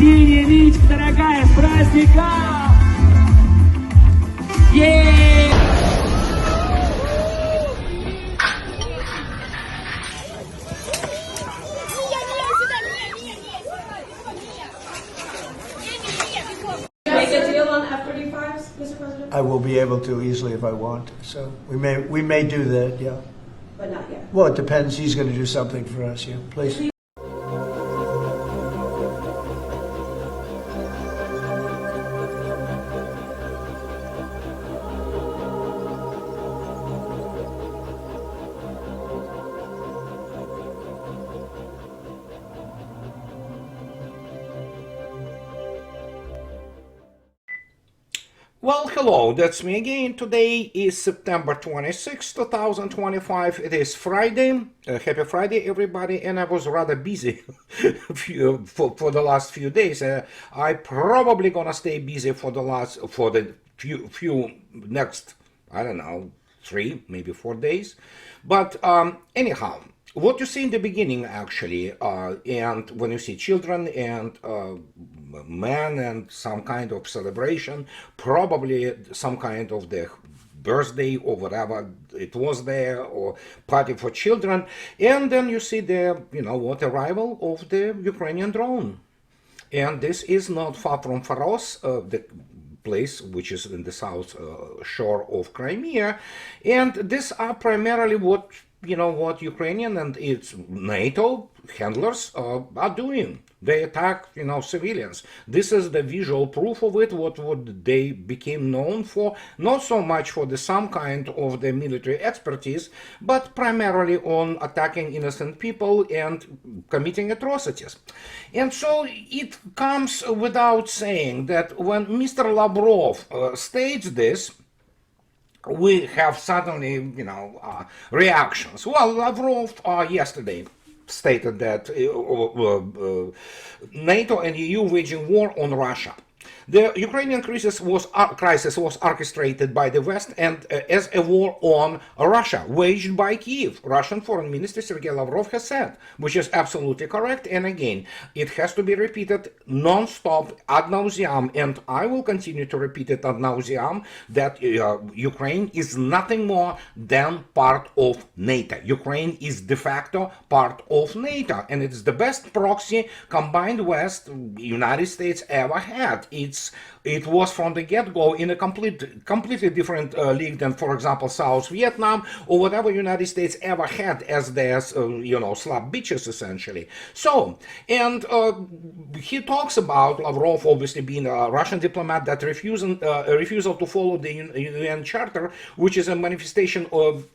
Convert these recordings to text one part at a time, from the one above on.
Васильевич, дорогая, с праздником! Make a deal on F-35s, Mr. President? I will be able to easily if I want. So we may do that, yeah. But not yet. Well, it depends. He's going to do something for us, yeah. Please. Well, hello, that's me again. Today is September 26, 2025. It is Friday. Happy Friday, everybody. And I was rather busy for the last few days. I probably gonna stay busy for the few next, I don't know, 3, maybe 4 days. But anyhow, what you see in the beginning, actually, and when you see children and men and some kind of celebration, probably some kind of the birthday or whatever it was there, or party for children, and then you see the, arrival of the Ukrainian drone. And this is not far from Faros, the place which is in the south shore of Crimea, and these are primarily what Ukrainian and its NATO handlers are doing. They attack, civilians. This is the visual proof of it, what they became known for, not so much for some kind of the military expertise, but primarily on attacking innocent people and committing atrocities. And so it comes without saying that when Mr. Lavrov states this, we have suddenly, reactions. Well, Lavrov yesterday stated that NATO and EU waging war on Russia. The Ukrainian crisis was orchestrated by the West and as a war on Russia, waged by Kiev. Russian Foreign Minister Sergei Lavrov has said, which is absolutely correct. And again, it has to be repeated non-stop ad nauseam, and I will continue to repeat it ad nauseam, that Ukraine is nothing more than part of NATO. Ukraine is de facto part of NATO, and it's the best proxy combined West, United States ever had. It was from the get-go in a completely different league than, for example, South Vietnam or whatever United States ever had as their, slap bitches, essentially. So, and he talks about Lavrov obviously being a Russian diplomat that refusal to follow the UN Charter, which is a manifestation of,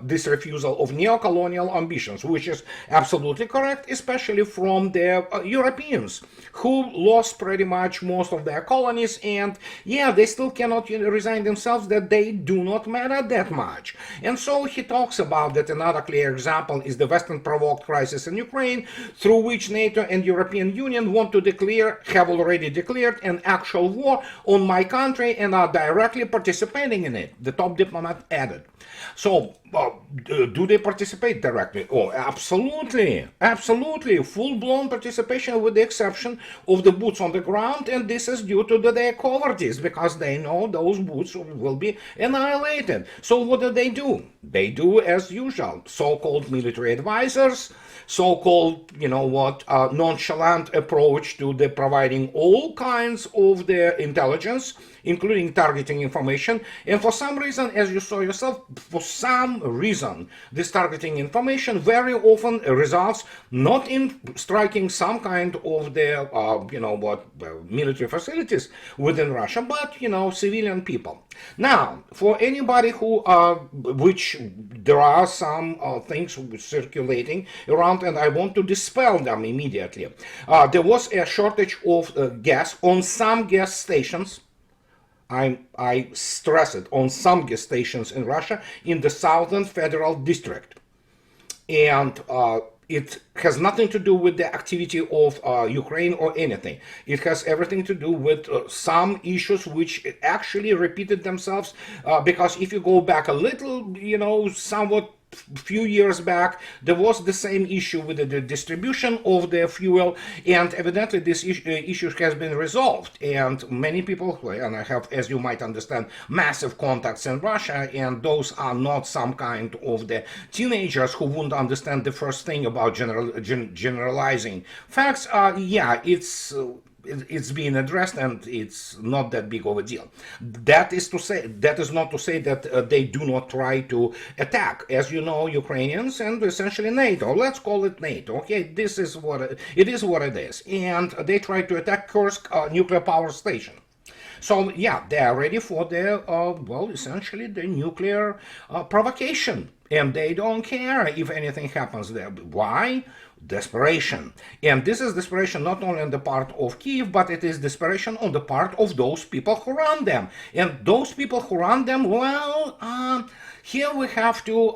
this refusal of neo-colonial ambitions, which is absolutely correct, especially from the Europeans, who lost pretty much most of their colonies, and yeah, they still cannot resign themselves that they do not matter that much. And so he talks about that another clear example is the Western-provoked crisis in Ukraine, through which NATO and European Union have already declared an actual war on my country and are directly participating in it, the top diplomat added. So, do they participate directly? Oh, absolutely, full-blown participation, with the exception of the boots on the ground, and this is due to their cowardice, because they know those boots will be annihilated. So what do? They do as usual, so-called military advisors, so-called, nonchalant approach to the providing all kinds of the intelligence, including targeting information, and for some reason, as you saw yourself, this targeting information very often results not in striking some kind of the, military facilities within Russia, but, civilian people. Now, for anybody who, which there are some things circulating around, and I want to dispel them immediately. There was a shortage of gas on some gas stations. I stress it, on some gas stations in Russia, in the Southern Federal District. And it has nothing to do with the activity of Ukraine or anything. It has everything to do with some issues which actually repeated themselves, because if you go back a little, somewhat few years back, there was the same issue with the distribution of the fuel, and evidently this issue has been resolved. And many people, and I have, as you might understand, massive contacts in Russia, and those are not some kind of the teenagers who wouldn't understand the first thing about generalizing facts. Yeah, it's being addressed, and it's not that big of a deal. That is not to say that they do not try to attack. As you know, Ukrainians and essentially NATO, let's call it NATO, okay, this is what it is, and they try to attack Kursk nuclear power station. So yeah, they are ready for the well, essentially the nuclear provocation, and they don't care if anything happens there. Why? Desperation. And this is desperation not only on the part of Kyiv, but it is desperation on the part of those people who run them. And those people who run them, well, here we have to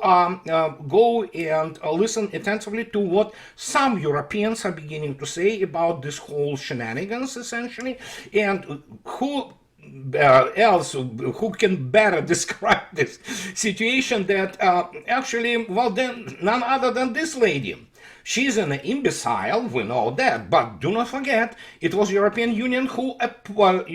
go and listen attentively to what some Europeans are beginning to say about this whole shenanigans, essentially, and who else who can better describe this situation that actually, well, then none other than this lady. She's an imbecile, we know that, but do not forget, it was European Union who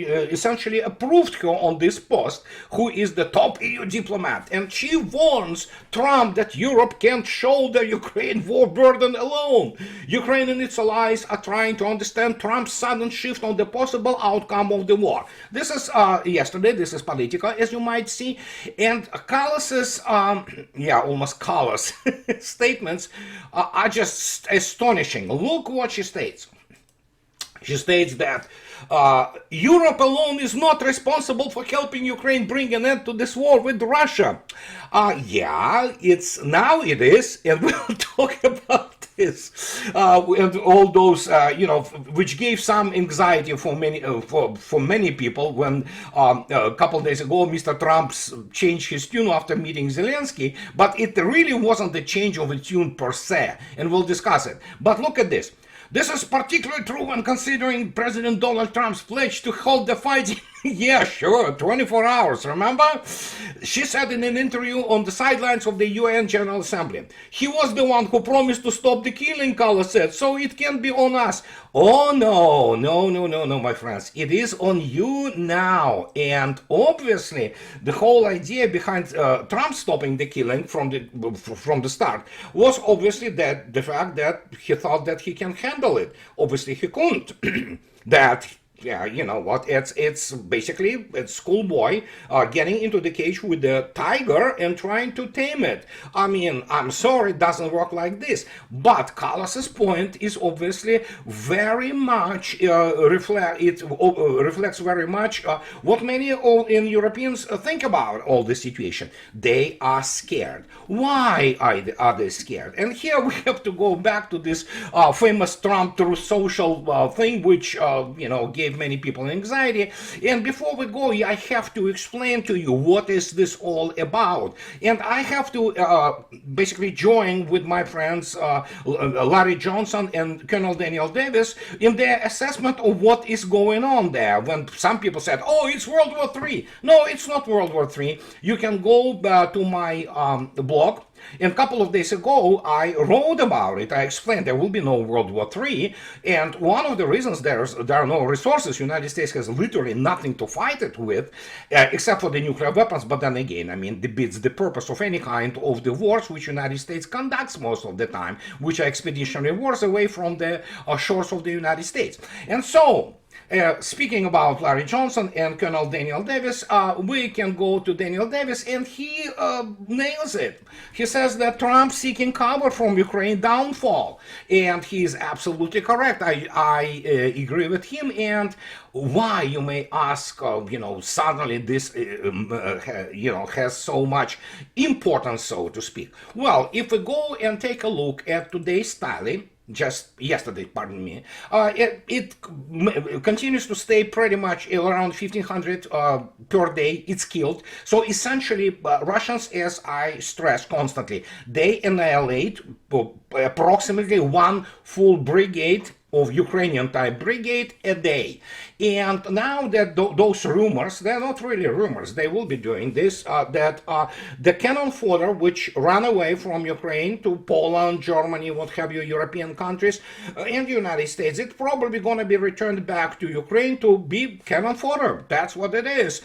essentially approved her on this post, who is the top EU diplomat, and she warns Trump that Europe can't shoulder Ukraine war burden alone. Ukraine and its allies are trying to understand Trump's sudden shift on the possible outcome of the war. This is yesterday, this is Politico, as you might see, and Callas's, yeah, almost callous statements are just astonishing. Look what she states. She states that Europe alone is not responsible for helping Ukraine bring an end to this war with Russia. Yeah, now it is, and we'll talk about this and all those, which gave some anxiety for many people when a couple days ago Mr. Trump changed his tune after meeting Zelensky, but it really wasn't the change of a tune per se, and we'll discuss it. But look at this. This is particularly true when considering President Donald Trump's pledge to halt the fighting. Yeah, sure, 24 hours, remember? She said in an interview on the sidelines of the UN General Assembly. He was the one who promised to stop the killing, Kala said, so it can't be on us. Oh, no, my friends. It is on you now. And obviously, the whole idea behind Trump stopping the killing from the start was obviously that the fact that he thought that he can handle it. Obviously, he couldn't. Yeah, you know what, it's basically a schoolboy getting into the cage with the tiger and trying to tame it. I mean, I'm sorry, it doesn't work like this. But Callas's point is obviously very much, reflects very much what many in Europeans think about all this situation. They are scared. Why are they scared? And here we have to go back to this famous Trump Truth Social thing, which, gave many people anxiety. And before we go, I have to explain to you what is this all about. And I have to basically join with my friends Larry Johnson and Colonel Daniel Davis in their assessment of what is going on there. When some people said, oh, it's World War III. No, it's not World War III. You can go to my blog. And a couple of days ago, I wrote about it. I explained there will be no World War III. And one of the reasons there are no resources, the United States has literally nothing to fight it with, except for the nuclear weapons. But then again, I mean, it's the purpose of any kind of the wars which the United States conducts most of the time, which are expeditionary wars away from the shores of the United States. And so, speaking about Larry Johnson and Colonel Daniel Davis, we can go to Daniel Davis, and he nails it. He says that Trump seeking cover from Ukraine downfall, and he is absolutely correct. I agree with him. And why, you may ask, suddenly this, has so much importance, so to speak. Well, if we go and take a look at today's tally, just yesterday, pardon me, it continues to stay pretty much around 1,500 per day. It's killed. So essentially, Russians, as I stress constantly, they annihilate approximately one full brigade of Ukrainian type brigade a day. And now that those rumors, they're not really rumors, they will be doing this, that the cannon fodder which ran away from Ukraine to Poland, Germany, what have you, European countries, and the United States, it's probably going to be returned back to Ukraine to be cannon fodder. That's what it is.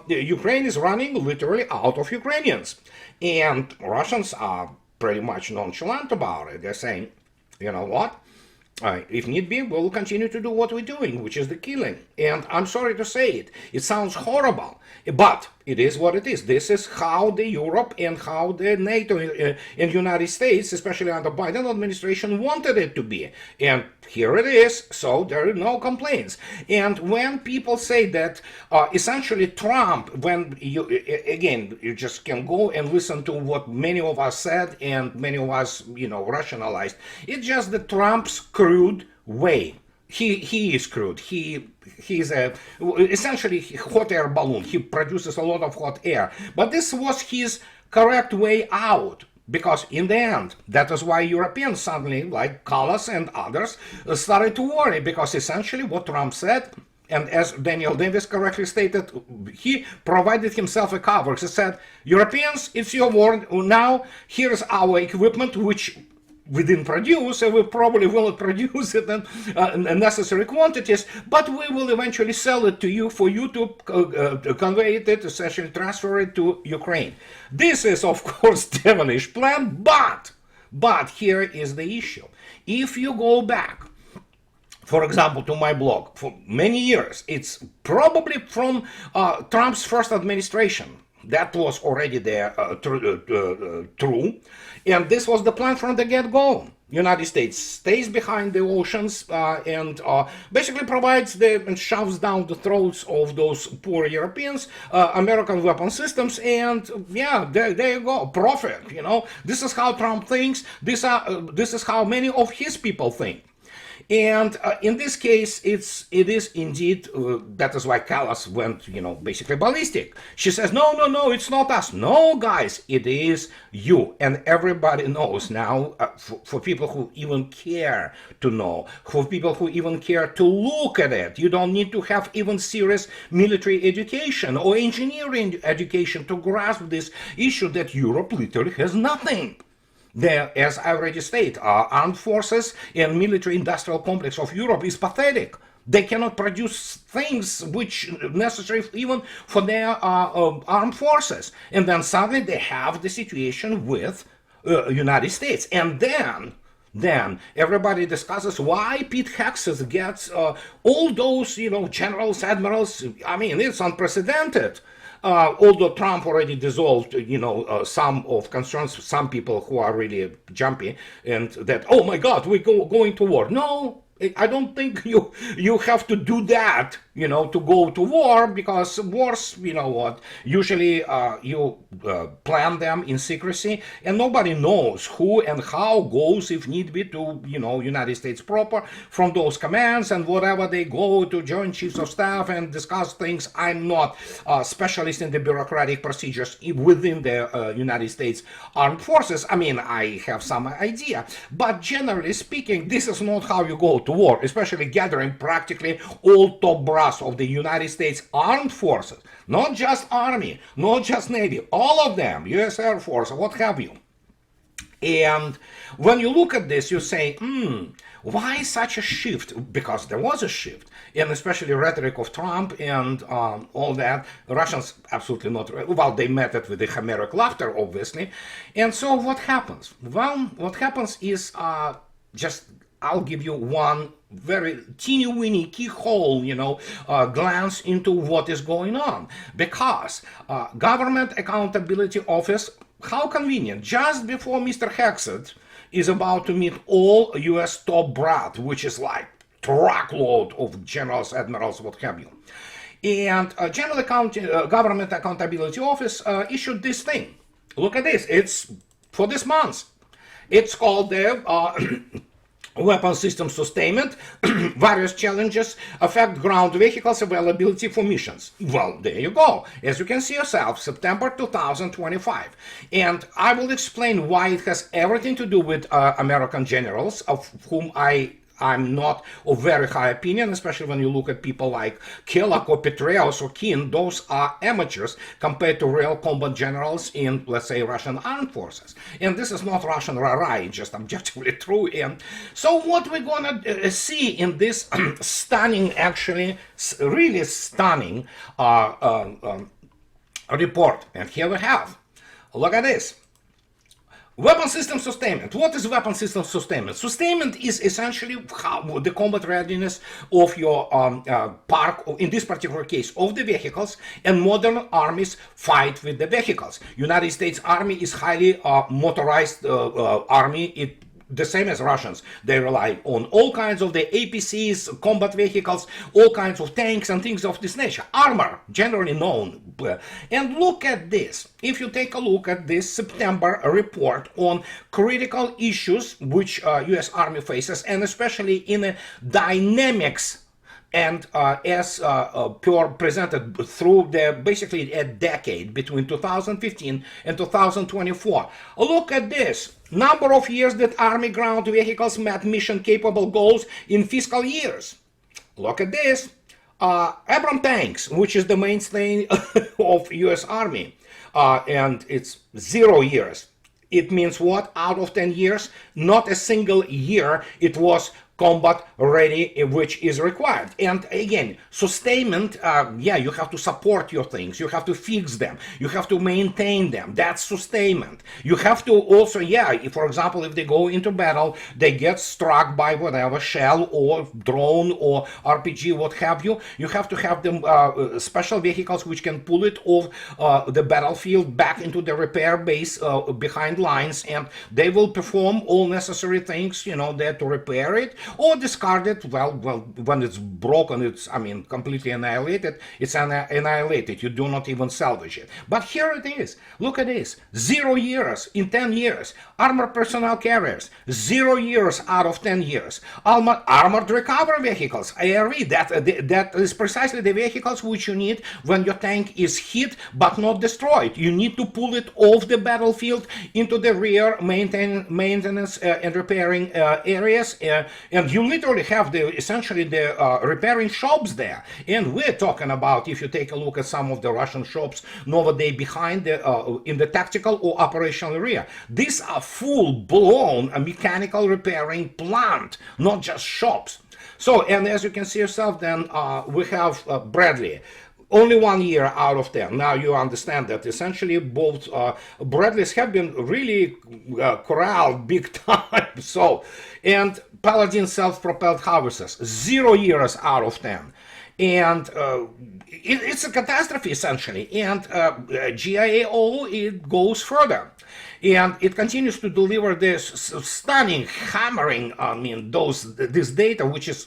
Ukraine is running literally out of Ukrainians. And Russians are pretty much nonchalant about it. They're saying, you know what? If need be, we'll continue to do what we're doing, which is the killing. And I'm sorry to say it. It sounds horrible, but it is what it is. This is how the Europe and how the NATO and United States, especially under Biden administration, wanted it to be. And here it is, so there are no complaints. And when people say that essentially Trump, when you just can go and listen to what many of us said and many of us, rationalized, it's just the Trump's crude way. He is crude. He's essentially hot air balloon. He produces a lot of hot air. But this was his correct way out. Because in the end, that is why Europeans suddenly, like Callas and others, started to worry. Because essentially what Trump said, and as Daniel Davis correctly stated, he provided himself a cover. He said, Europeans, it's your word. Now, here's our equipment, which we didn't produce, and we probably will produce it in necessary quantities, but we will eventually sell it to you for you to convey it, essentially transfer it to Ukraine. This is, of course, devilish plan, but here is the issue. If you go back, for example, to my blog, for many years, it's probably from Trump's first administration. That was already there, true. And this was the plan from the get-go. United States stays behind the oceans and basically provides and shoves down the throats of those poor Europeans, American weapon systems, and yeah, there you go, profit, This is how Trump thinks, this is how many of his people think. And in this case, it is indeed, that is why Callas went, basically ballistic. She says, no, it's not us. No, guys, it is you. And everybody knows now, for people who even care to know, for people who even care to look at it, you don't need to have even serious military education or engineering education to grasp this issue that Europe literally has nothing. As I already stated, armed forces and military-industrial complex of Europe is pathetic. They cannot produce things which necessary even for their armed forces. And then suddenly they have the situation with United States. And then everybody discusses why Pete Hegseth gets all those, generals, admirals. I mean, it's unprecedented. Although Trump already dissolved, some of concerns, some people who are really jumpy and that, oh my God, we're going to war. No, I don't think you have to do that, to go to war, because wars, usually you plan them in secrecy and nobody knows who and how goes, if need be, to, United States proper from those commands and whatever they go to Joint Chiefs of Staff and discuss things. I'm not a specialist in the bureaucratic procedures within the United States Armed Forces. I mean, I have some idea, but generally speaking, this is not how you go to war, especially gathering practically all top brass of the United States Armed Forces, not just Army, not just Navy, all of them, US Air Force, what have you. And when you look at this, you say, why such a shift? Because there was a shift, and especially rhetoric of Trump and all that. Russians absolutely not, well, they met it with the Homeric laughter, obviously. And so what happens? Well, what happens is I'll give you one very teeny-weeny keyhole, glance into what is going on. Because Government Accountability Office, how convenient, just before Mr. Hegseth is about to meet all U.S. top brat, which is like truckload of generals, admirals, what have you. And Government Accountability Office issued this thing. Look at this. It's for this month. It's called the weapon system sustainment, various challenges affect ground vehicles availability for missions. Well, there you go. As you can see yourself, September 2025. And I will explain why it has everything to do with American generals, of whom I'm not of very high opinion, especially when you look at people like Kellogg or Petraeus or Keane. Those are amateurs compared to real combat generals in, let's say, Russian armed forces. And this is not Russian rah-rah, it's just objectively true. And so what we're gonna see in this stunning, actually, really stunning report, and here we have, look at this. Weapon system sustainment. What is weapon system sustainment? Sustainment is essentially how the combat readiness of your park, in this particular case, of the vehicles, and modern armies fight with the vehicles. United States Army is highly motorized army. The same as Russians. They rely on all kinds of the APCs, combat vehicles, all kinds of tanks and things of this nature. Armor, generally known. And look at this. If you take a look at this September report on critical issues which US Army faces, and especially in the dynamics and as presented through basically a decade between 2015 and 2024. Look at this. Number of years that Army ground vehicles met mission-capable goals in fiscal years. Look at this. Abrams tanks, which is the mainstay of US Army, and it's 0 years. It means what? Out of 10 years, not a single year it was combat ready, which is required. And again, sustainment, yeah, you have to support your things, you have to fix them, you have to maintain them. That's sustainment. You have to also, yeah, if, for example, if they go into battle, they get struck by whatever shell or drone or RPG, what have you, you have to have them special vehicles which can pull it off the battlefield back into the repair base behind lines, and they will perform all necessary things, you know, there to repair it, or discard it. Well, when it's broken, it's, I mean, completely annihilated. It's annihilated. You do not even salvage it. But here it is. Look at this. 0 years in 10 years. Armored personnel carriers. 0 years out of 10 years. Armored recovery vehicles. ARV. That is precisely the vehicles which you need when your tank is hit but not destroyed. You need to pull it off the battlefield into the rear maintenance and repairing areas. And you literally have essentially the repairing shops there. And we're talking about, if you take a look at some of the Russian shops, Novoday behind in the tactical or operational area. These are full-blown mechanical repairing plant, not just shops. So, and as you can see yourself, then we have Bradley. Only 1 year out of 10. Now you understand that essentially both Bradleys have been really corralled big time. So, and Paladin self-propelled howitzers, 0 years out of 10. And it's a catastrophe essentially. And GAO, it goes further. And it continues to deliver this stunning, hammering, I mean, this data, which is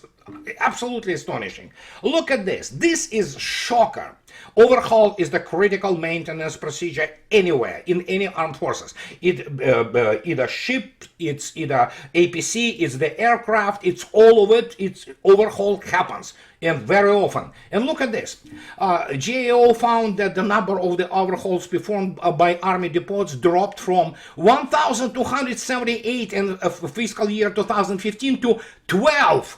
absolutely astonishing. Look at this. This is shocker. Overhaul is the critical maintenance procedure anywhere in any armed forces. Either ship, it's either APC, it's the aircraft, it's all of it. It's overhaul happens, and very often. And look at this. GAO found that the number of the overhauls performed by Army depots dropped from 1,278 in fiscal year 2015 to 12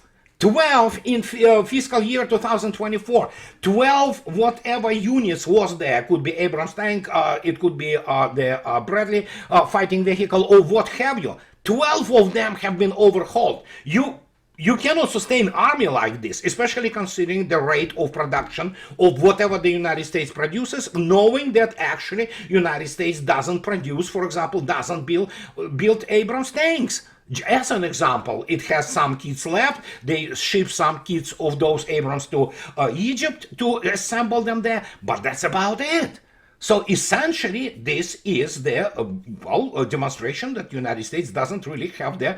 in fiscal year 2024. 12 whatever units was there. Could be Abrams tank, it could be the Bradley fighting vehicle, or what have you. 12 of them have been overhauled. You cannot sustain army like this, especially considering the rate of production of whatever the United States produces, knowing that actually United States doesn't produce, for example, doesn't build Abrams tanks. As an example, it has some kits left. They ship some kits of those Abrams to Egypt to assemble them there, but that's about it. So essentially, this is the demonstration that the United States doesn't really have the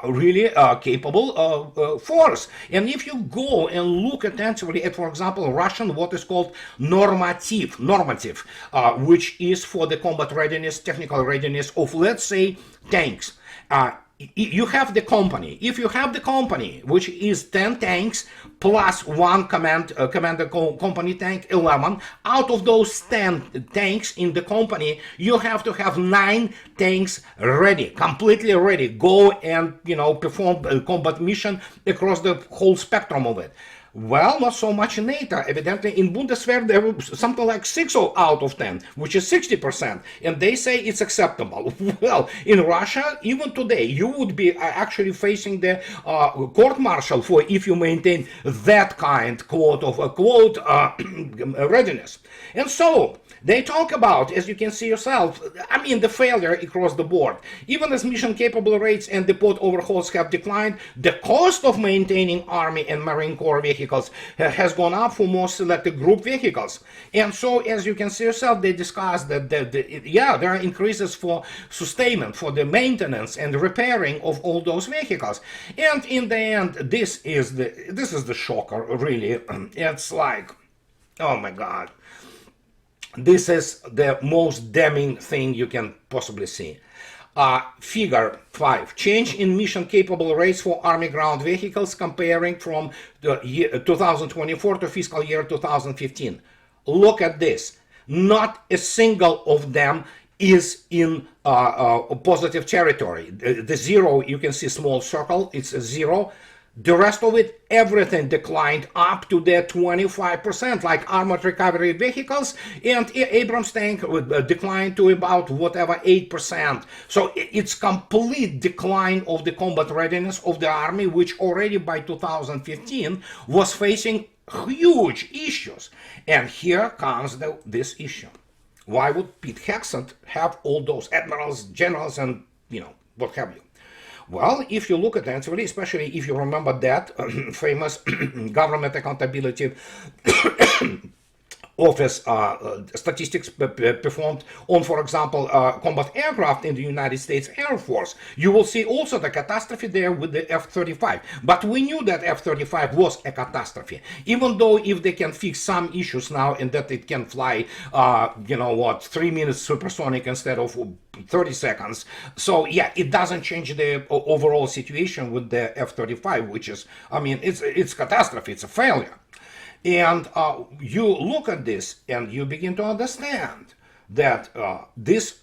really capable force. And if you go and look attentively at, for example, Russian what is called normative, which is for the combat readiness, technical readiness of, let's say, tanks. you have the company. If you have the company, which is 10 tanks plus one commander company tank, 11, out of those 10 tanks in the company, you have to have 9 tanks ready, completely ready, go and, perform a combat mission across the whole spectrum of it. Well, not so much in NATO. Evidently, in Bundeswehr, there was something like 6 out of 10, which is 60%, and they say it's acceptable. Well, in Russia, even today, you would be actually facing the court-martial for if you maintain that kind, quote of quote, readiness. And so, they talk about, as you can see yourself, the failure across the board. Even as mission-capable rates and depot overhauls have declined, the cost of maintaining Army and Marine Corps vehicles has gone up for more selected group vehicles. And so, as you can see yourself, they discuss that, there are increases for sustainment, for the maintenance and repairing of all those vehicles. And in the end, this is the shocker, really. It's like, oh my God. This is the most damning thing you can possibly see. Figure 5. Change in mission-capable rates for Army ground vehicles comparing from the year 2024 to fiscal year 2015. Look at this. Not a single of them is in positive territory. The zero, you can see small circle, it's a 0. The rest of it, everything declined up to the 25%, like armored recovery vehicles, and Abrams tank declined to about 8%. So it's complete decline of the combat readiness of the army, which already by 2015 was facing huge issues. And here comes this issue. Why would Pete Hegseth have all those admirals, generals, and what have you? Well, if you look at that, especially if you remember that famous government accountability office statistics performed on, for example, combat aircraft in the United States Air Force, you will see also the catastrophe there with the F-35. But we knew that F-35 was a catastrophe, even though if they can fix some issues now and that it can fly, 3 minutes supersonic instead of 30 seconds. So yeah, it doesn't change the overall situation with the F-35, which is, it's catastrophe, it's a failure. And you look at this and you begin to understand that this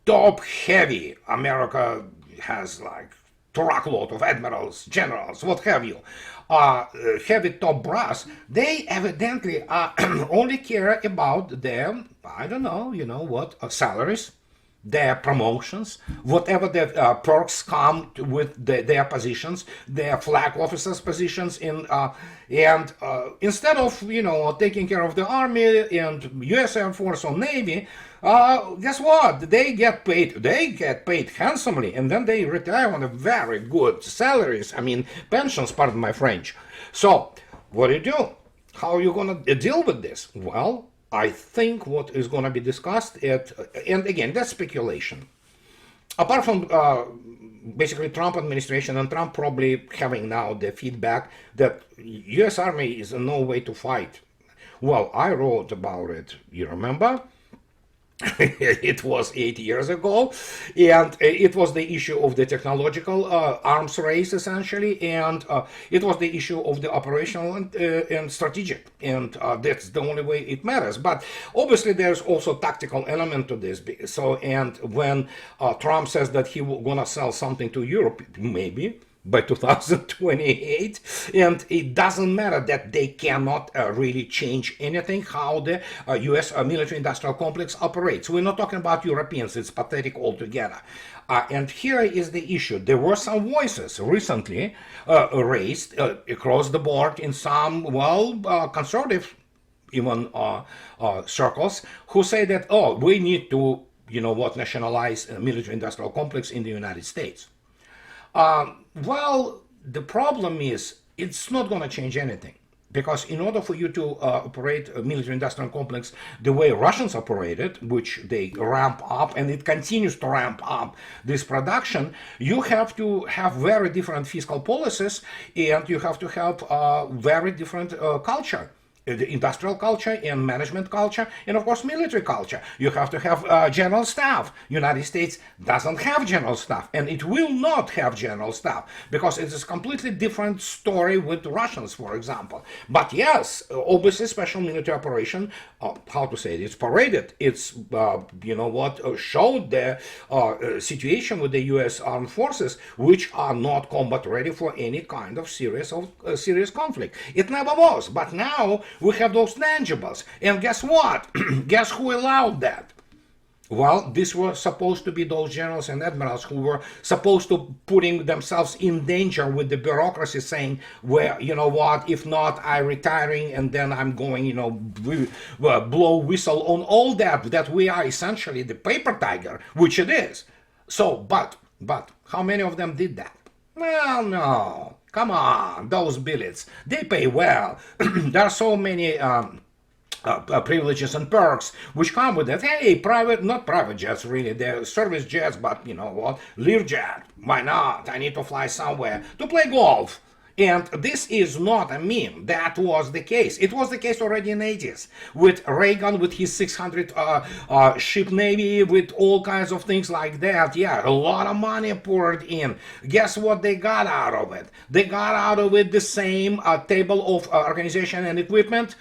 top-heavy America has like truckload of admirals, generals, what have you, heavy top brass, they evidently only care about their, salaries, their promotions, whatever the perks come with their positions, their flag officers' positions and instead of taking care of the army and U.S. Air Force or Navy, guess what? They get paid handsomely, and then they retire on a very good salaries. Pensions, pardon my French. So, what do? How are you going to deal with this? Well, I think what is going to be discussed and again, that's speculation. Apart from basically Trump administration and Trump probably having now the feedback that U.S. Army is no way to fight. Well, I wrote about it, you remember? It was 8 years ago, and it was the issue of the technological arms race, essentially, and it was the issue of the operational and strategic, and that's the only way it matters. But obviously, there's also tactical element to this. So, and when Trump says that he will gonna sell something to Europe, maybe by 2028, and it doesn't matter that they cannot really change anything how the U.S. military-industrial complex operates. We're not talking about Europeans, it's pathetic altogether. And here is the issue. There were some voices recently raised across the board in some, conservative even circles, who say that, we need to, nationalize a military-industrial complex in the United States. Well, the problem is it's not going to change anything, because in order for you to operate a military-industrial complex the way Russians operated, which they ramp up and it continues to ramp up this production, you have to have very different fiscal policies and you have to have very different culture. the industrial culture and management culture, and of course military culture. You have to have general staff. United States doesn't have general staff, and it will not have general staff because it is a completely different story with Russians, for example. But yes, obviously special military operation, how to say it, it's paraded. It's, you know what, showed the situation with the U.S. armed forces, which are not combat ready for any kind of serious conflict. It never was, but now we have those tangibles. And guess what? Guess who allowed that? Well, these were supposed to be those generals and admirals who were supposed to putting themselves in danger with the bureaucracy, saying, well, you know what, if not, I'm retiring and then I'm going, you know, blow whistle on all that we are essentially the paper tiger, which it is. So, but how many of them did that? Well, no. Come on, those billets, they pay well. There are so many privileges and perks which come with it. Hey, not private jets really, they're service jets, but you know what, Learjet, why not? I need to fly somewhere to play golf. And this is not a meme. That was the case. It was the case already in the 80s with Reagan, with his 600 ship navy, with all kinds of things like that. Yeah, a lot of money poured in. Guess what they got out of it? They got out of it the same table of organization and equipment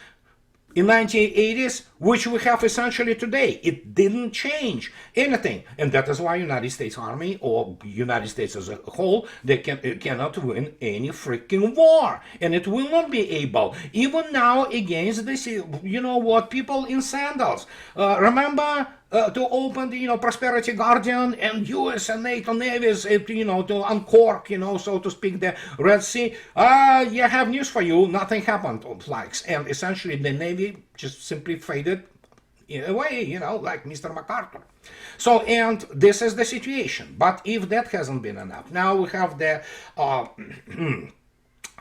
in 1980s, which we have essentially today. It didn't change anything. And that is why United States Army, or United States as a whole, they cannot win any freaking war. And it will not be able, even now against this, you know what, people in sandals. Remember to open the, you know, Prosperity Guardian and US and NATO navies, you know, to uncork, you know, so to speak, the Red Sea. Yeah, I have news for you. Nothing happened, likes. And essentially the Navy just simply faded away, you know, like Mr. MacArthur. So, and this is the situation. But if that hasn't been enough, now we have the,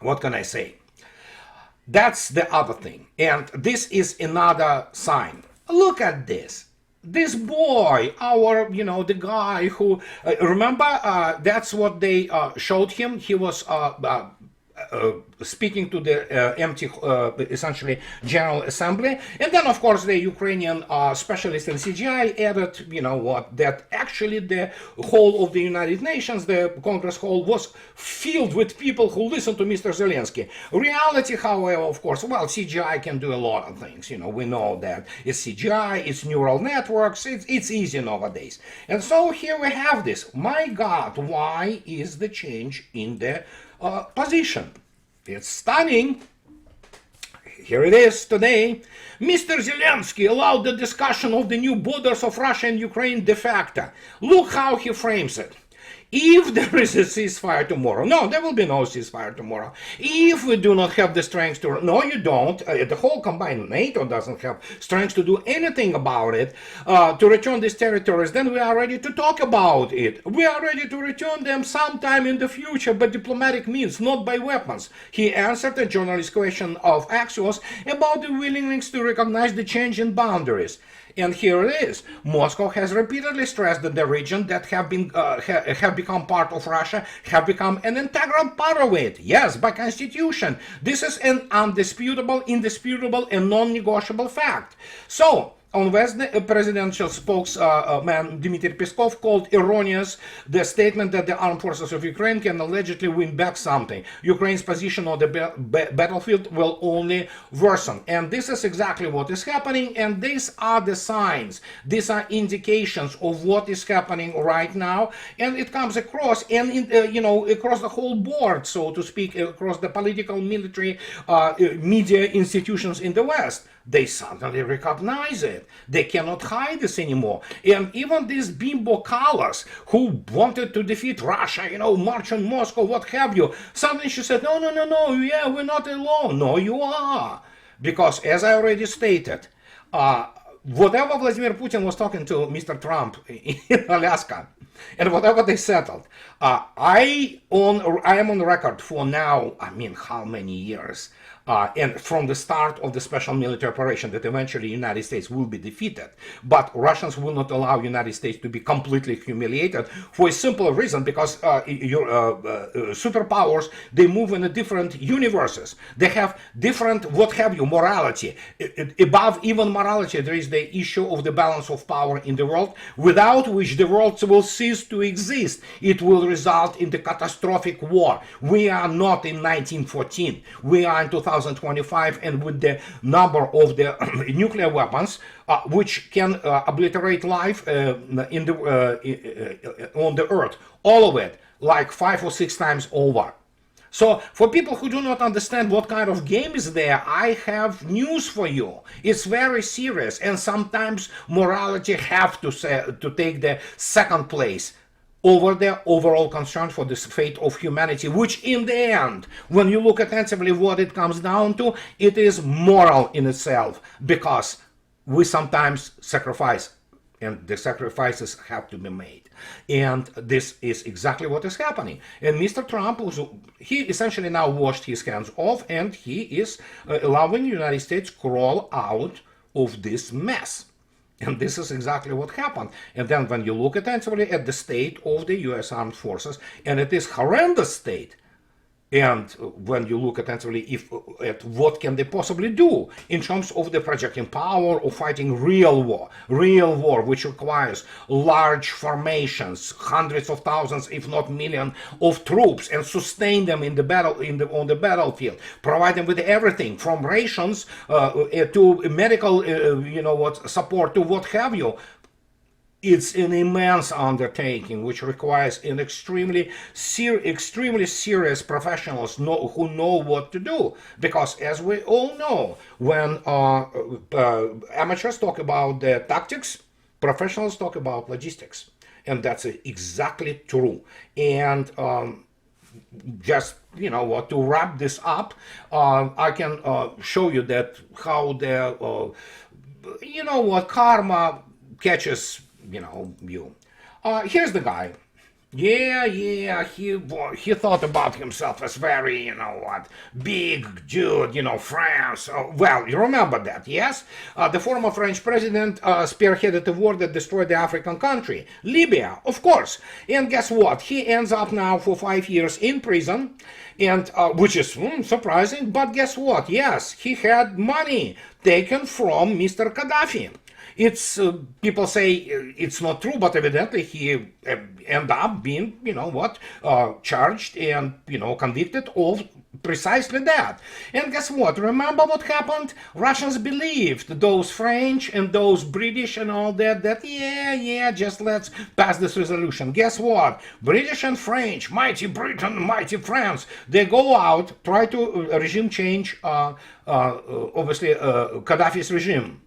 what can I say? That's the other thing. And this is another sign. Look at this. This boy, our, you know, the guy who, remember, that's what they showed him. He was speaking to the empty, essentially, General Assembly. And then, of course, the Ukrainian specialist in CGI added, you know what, that actually the whole of the United Nations, the Congress hall, was filled with people who listened to Mr. Zelensky. Reality, however, of course, well, CGI can do a lot of things. You know, we know that it's CGI, it's neural networks, it's easy nowadays. And so here we have this. My God, why is the change in the position? It's stunning. Here it is today. Mr. Zelensky allowed the discussion of the new borders of Russia and Ukraine de facto. Look how he frames it. If there is a ceasefire tomorrow, no, there will be no ceasefire tomorrow. If we do not have the strength to, no, you don't, the whole combined NATO doesn't have strength to do anything about it, to return these territories, then we are ready to talk about it. We are ready to return them sometime in the future by diplomatic means, not by weapons. He answered a journalist's question of Axios about the willingness to recognize the change in boundaries. And here it is. Moscow has repeatedly stressed that the region that have become part of Russia have become an integral part of it. Yes, by constitution. This is an undisputable, indisputable, and non-negotiable fact. So, on Wednesday, presidential spokesman Dmitry Peskov called erroneous the statement that the armed forces of Ukraine can allegedly win back something. Ukraine's position on the battlefield will only worsen. And this is exactly what is happening, and these are the signs. These are indications of what is happening right now, and it comes across, and you know, across the whole board, so to speak, across the political, military, media institutions in the West. They suddenly recognize it. They cannot hide this anymore. And even these bimbo collars who wanted to defeat Russia, you know, march on Moscow, what have you, suddenly she said, no, yeah, we're not alone. No, you are. Because, as I already stated, whatever Vladimir Putin was talking to Mr. Trump in Alaska, and whatever they settled, I am on record for now, I mean, how many years, and from the start of the special military operation that eventually the United States will be defeated. But Russians will not allow United States to be completely humiliated for a simple reason, because superpowers, they move in a different universes. They have different, what have you, morality. Above even morality, there is the issue of the balance of power in the world, without which the world will cease to exist. It will result in the catastrophic war. We are not in 1914. We are in 2025, and with the number of the nuclear weapons, which can obliterate life on the earth, all of it, like 5 or 6 times over. So for people who do not understand what kind of game is there, I have news for you. It's very serious, and sometimes morality have to take the second place over the overall concern for the fate of humanity, which in the end, when you look attentively what it comes down to, it is moral in itself, because we sometimes sacrifice, and the sacrifices have to be made. And this is exactly what is happening. And Mr. Trump, he essentially now washed his hands off, and he is allowing the United States crawl out of this mess. And this is exactly what happened. And then when you look attentively at the state of the U.S. Armed Forces, and it is horrendous state, and when you look attentively at what can they possibly do in terms of the projecting power of fighting real war, which requires large formations, hundreds of thousands, if not millions, of troops, and sustain them in the battle on the battlefield, provide them with everything from rations to medical, support to what have you. It's an immense undertaking, which requires an extremely serious professionals who know what to do. Because as we all know, when amateurs talk about the tactics, professionals talk about logistics. And that's exactly true. And just, to wrap this up, I can show you that how the, karma catches you. Here's the guy. He thought about himself as very, big dude, France. Well, you remember that, yes? The former French president spearheaded a war that destroyed the African country, Libya, of course. And guess what? He ends up now for 5 years in prison, and which is surprising, but guess what? Yes, he had money taken from Mr. Gaddafi. It's people say it's not true, but evidently he ended up being, charged and, convicted of precisely that. And guess what? Remember what happened? Russians believed, those French and those British and all that, just let's pass this resolution. Guess what? British and French, mighty Britain, mighty France, they go out, try to regime change, obviously, Gaddafi's regime.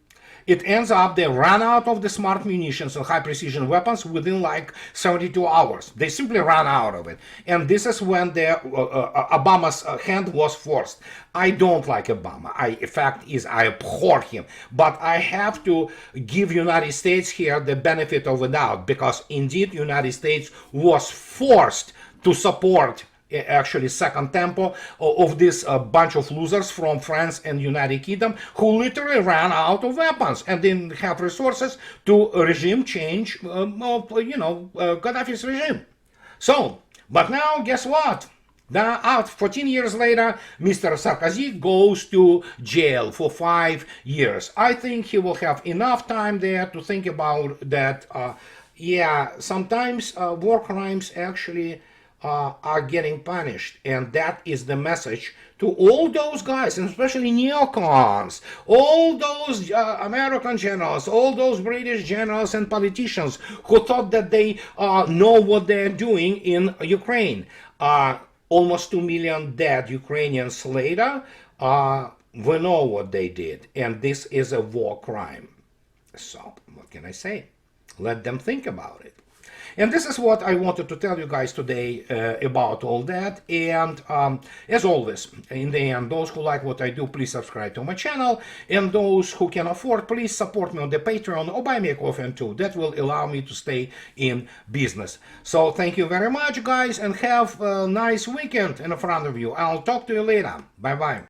It ends up they ran out of the smart munitions and high precision weapons within like 72 hours. They simply ran out of it. And this is when Obama's hand was forced. I don't like Obama. I abhor him. But I have to give United States here the benefit of the doubt, because indeed United States was forced to support actually second tempo of this bunch of losers from France and United Kingdom, who literally ran out of weapons and didn't have resources to regime change Gaddafi's regime. So, but now guess what? Now, 14 years later, Mr. Sarkozy goes to jail for 5 years. I think he will have enough time there to think about that. Sometimes war crimes actually are getting punished, and that is the message to all those guys, and especially neocons, all those American generals, all those British generals and politicians who thought that they know what they're doing in Ukraine. Almost 2 million dead Ukrainians later, we know what they did, and this is a war crime. So, what can I say? Let them think about it. And this is what I wanted to tell you guys today about all that. And as always, in the end, those who like what I do, please subscribe to my channel. And those who can afford, please support me on the Patreon or buy me a coffee too. That will allow me to stay in business. So thank you very much, guys, and have a nice weekend in front of you. I'll talk to you later. Bye-bye.